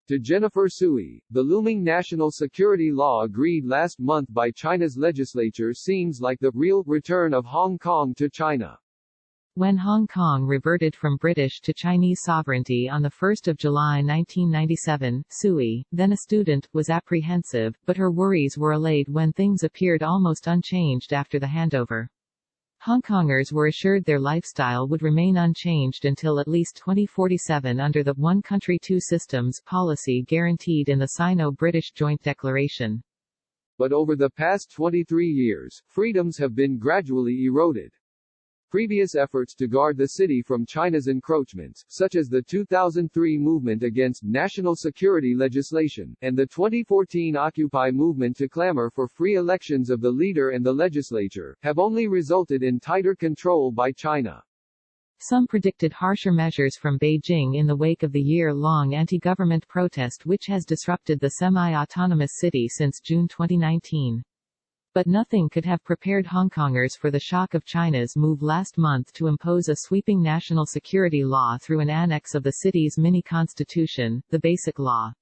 To Jennifer Tsui, the looming national security law agreed last month by China's legislature seems like the real return of Hong Kong to China. When Hong Kong reverted from British to Chinese sovereignty on 1 July 1997, Tsui, then a student, was apprehensive, but her worries were allayed when things appeared almost unchanged after the handover. Hong Kongers were assured their lifestyle would remain unchanged until at least 2047 under the One Country Two Systems policy guaranteed in the Sino-British Joint Declaration. But over the past 23 years, freedoms have been gradually eroded. Previous efforts to guard the city from China's encroachments, such as the 2003 movement against national security legislation, and the 2014 Occupy movement to clamor for free elections of the leader and the legislature, have only resulted in tighter control by China. Some predicted harsher measures from Beijing in the wake of the year-long anti-government protest which has disrupted the semi-autonomous city since June 2019. But nothing could have prepared Hong Kongers for the shock of China's move last month to impose a sweeping national security law through an annex of the city's mini-constitution, the Basic Law.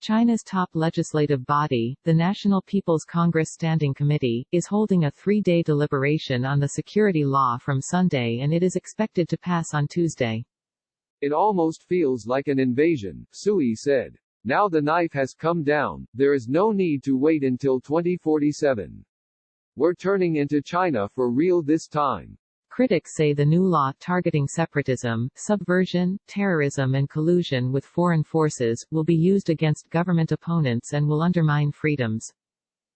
China's top legislative body, the National People's Congress Standing Committee, is holding a 3-day deliberation on the security law from Sunday and it is expected to pass on Tuesday. It almost feels like an invasion, Tsui said. Now the knife has come down, there is no need to wait until 2047. We're turning into China for real this time. Critics say the new law targeting separatism, subversion, terrorism and collusion with foreign forces will be used against government opponents and will undermine freedoms.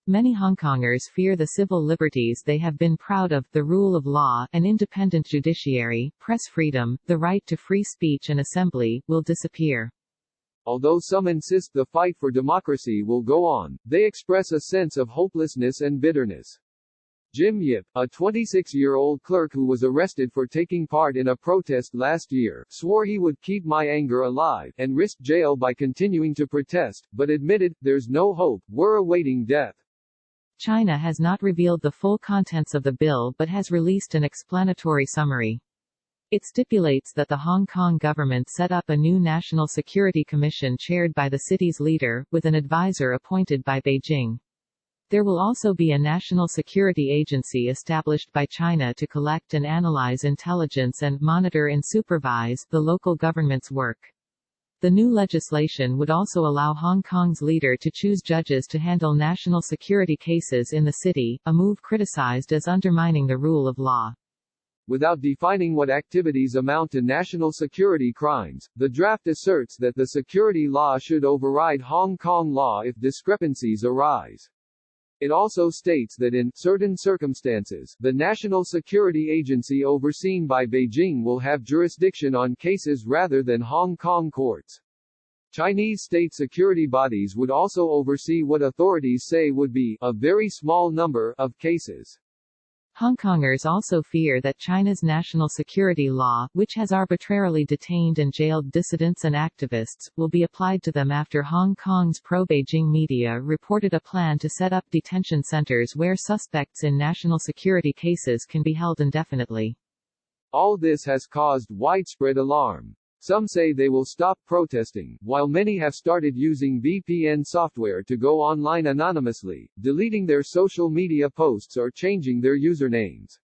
Many Hong Kongers fear the civil liberties they have been proud of, the rule of law, an independent judiciary, press freedom, the right to free speech and assembly, will disappear. Although some insist the fight for democracy will go on, they express a sense of hopelessness and bitterness. Jim Yip, a 26-year-old clerk who was arrested for taking part in a protest last year, swore he would keep my anger alive, and risk jail by continuing to protest, but admitted, there's no hope, we're awaiting death. China has not revealed the full contents of the bill but has released an explanatory summary. It stipulates that the Hong Kong government set up a new National Security Commission chaired by the city's leader, with an advisor appointed by Beijing. There will also be a national security agency established by China to collect and analyze intelligence and monitor and supervise the local government's work. The new legislation would also allow Hong Kong's leader to choose judges to handle national security cases in the city, a move criticized as undermining the rule of law. Without defining what activities amount to national security crimes, the draft asserts that the security law should override Hong Kong law if discrepancies arise. It also states that in certain circumstances, the National Security Agency overseen by Beijing will have jurisdiction on cases rather than Hong Kong courts. Chinese state security bodies would also oversee what authorities say would be a very small number of cases. Hong Kongers also fear that China's national security law, which has arbitrarily detained and jailed dissidents and activists, will be applied to them after Hong Kong's pro-Beijing media reported a plan to set up detention centers where suspects in national security cases can be held indefinitely. All this has caused widespread alarm. Some say they will stop protesting, while many have started using VPN software to go online anonymously, deleting their social media posts or changing their usernames.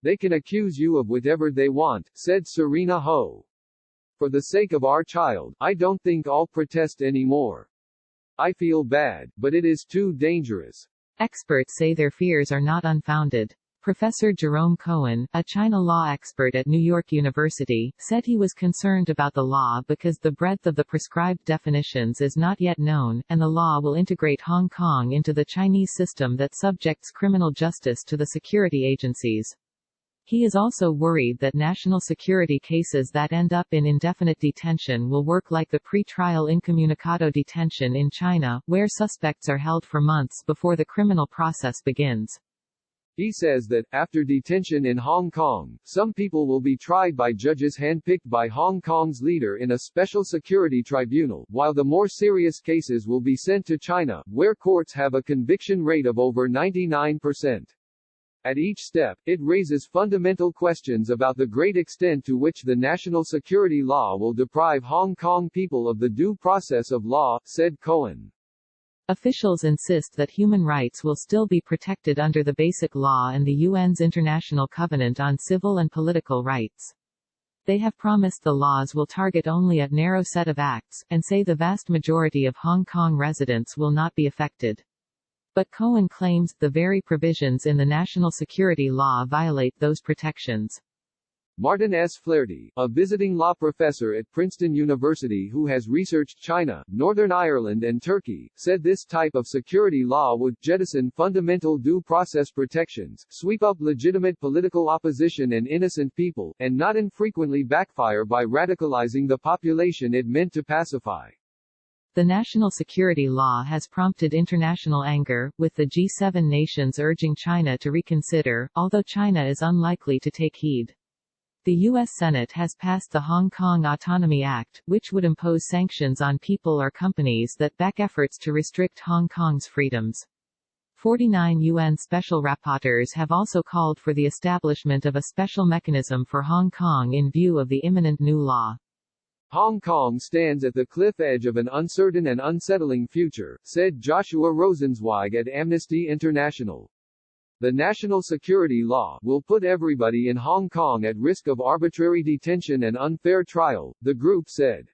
They can accuse you of whatever they want, said Serena Ho. For the sake of our child, I don't think I'll protest anymore. I feel bad, but it is too dangerous. Experts say their fears are not unfounded. Professor Jerome Cohen, a China law expert at New York University, said he was concerned about the law because the breadth of the prescribed definitions is not yet known, and the law will integrate Hong Kong into the Chinese system that subjects criminal justice to the security agencies. He is also worried that national security cases that end up in indefinite detention will work like the pre-trial incommunicado detention in China, where suspects are held for months before the criminal process begins. He says that, after detention in Hong Kong, some people will be tried by judges handpicked by Hong Kong's leader in a special security tribunal, while the more serious cases will be sent to China, where courts have a conviction rate of over 99%. At each step, it raises fundamental questions about the great extent to which the national security law will deprive Hong Kong people of the due process of law, said Cohen. Officials insist that human rights will still be protected under the Basic Law and the UN's International Covenant on Civil and Political Rights. They have promised the laws will target only a narrow set of acts, and say the vast majority of Hong Kong residents will not be affected. But Cohen claims the very provisions in the national security law violate those protections. Martin S. Flaherty, a visiting law professor at Princeton University who has researched China, Northern Ireland and Turkey, said this type of security law would jettison fundamental due process protections, sweep up legitimate political opposition and innocent people, and not infrequently backfire by radicalizing the population it meant to pacify. The national security law has prompted international anger, with the G7 nations urging China to reconsider, although China is unlikely to take heed. The U.S. Senate has passed the Hong Kong Autonomy Act, which would impose sanctions on people or companies that back efforts to restrict Hong Kong's freedoms. 49 UN special rapporteurs have also called for the establishment of a special mechanism for Hong Kong in view of the imminent new law. Hong Kong stands at the cliff edge of an uncertain and unsettling future, said Joshua Rosenzweig at Amnesty International. The national security law will put everybody in Hong Kong at risk of arbitrary detention and unfair trial, the group said.